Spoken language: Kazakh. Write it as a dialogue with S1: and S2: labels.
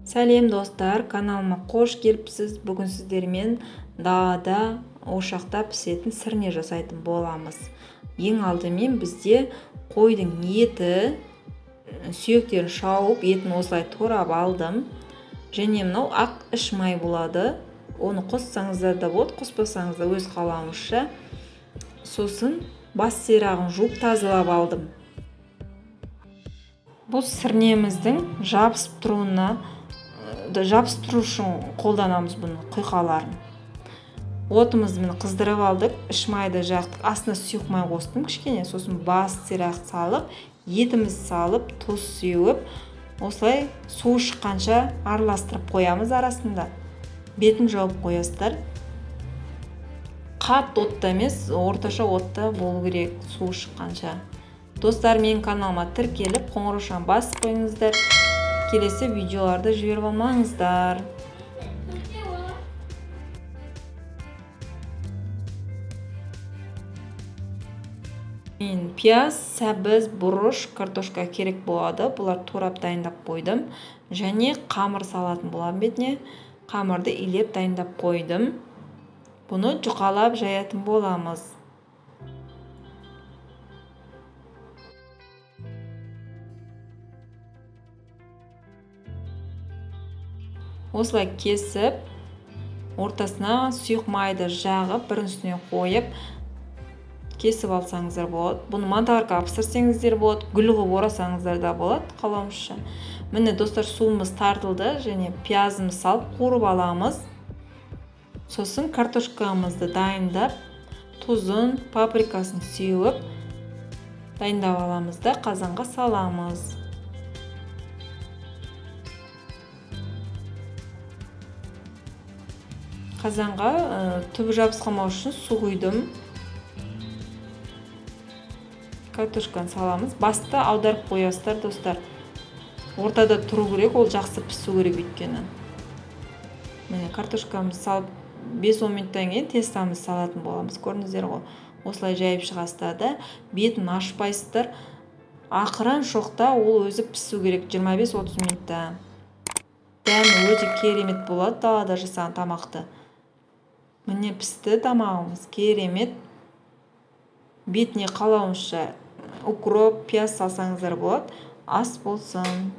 S1: Сәлем достар, каналыма қош келіпсіз. Бүгін сіздермен далада ошақта пісетін сірне жасайтын боламыз. Ең алдымен бізде қойдың еті, сүйектерін шауып, етін осылай турап алдым. Және мынау ақ іш май болады. Оны қоссаңыздар да болады, қоспасаңыз да өз қалауыңызша. Сосын бас сирағын жуып тазалап алдым. Бұл сірнеміздің жабыстыру үшін қолданамыз бұны құйқаларын. Отымызды қыздырып алдық, іш майды жақтық, астына сұйық май қостым кішкене, сосын бас сирақ салып, етіміз салып, тұз сеуіп, осылай су шыққанша араластырып қоямыз арасында. Бетін жауып қоясыздар. Қатты отта емес, орташа отта болу керек су шыққанша. Достар, менің каналыма тіркеліп, қоңыраушаны басып қойыңыздар. Келесі видеоларды жіберіп алмаңыздар. Мен пияз, сәбіз, бұрыш, картошка керек болады. Бұлар турап дайындап қойдым. Және қамыр салатын боламын бетіне. Қамырды илеп дайындап қойдым. Бұны жұқалап жаятын боламыз. Осылай кесіп, ортасына сұйық майды жағып, бірін үстіне қойып, кесіп алсаңыздар болады. Бұны манталарға пісірсеңіздер болады, гүл қылып орасаңыздар да болады, қалауыңызша. Міне достар, суымыз тартылды, және пиязымыз салып қуырып аламыз. Сосын картошкамызды дайындап, тұзын, паприкасын сеуіп, дайындап аламыз да қазанға саламыз. Қазанға түбі жабысқамау үшін су құйдым. Картошканы саламыз. Басты аударып қоясыздар достар. Ортада тұру керек, ол жақсы пісу керек өйткені. Міне картошкамызды салып 5-10 минуттан кейін тестамызды салатын боламыз. Көрдіңіздер ғой. Осылай жайып шығасыздар да, бетін ашпайсыздар. Ақырын шоқта ол өзі пісу керек 25-30 минутта. Дәмі өте керемет болады далада жасаған тамақты. Міне пісті тамағымыз, керемет. Бетіне қалауыңызша укроп, пияз салсаңыздар болады. Ас болсын.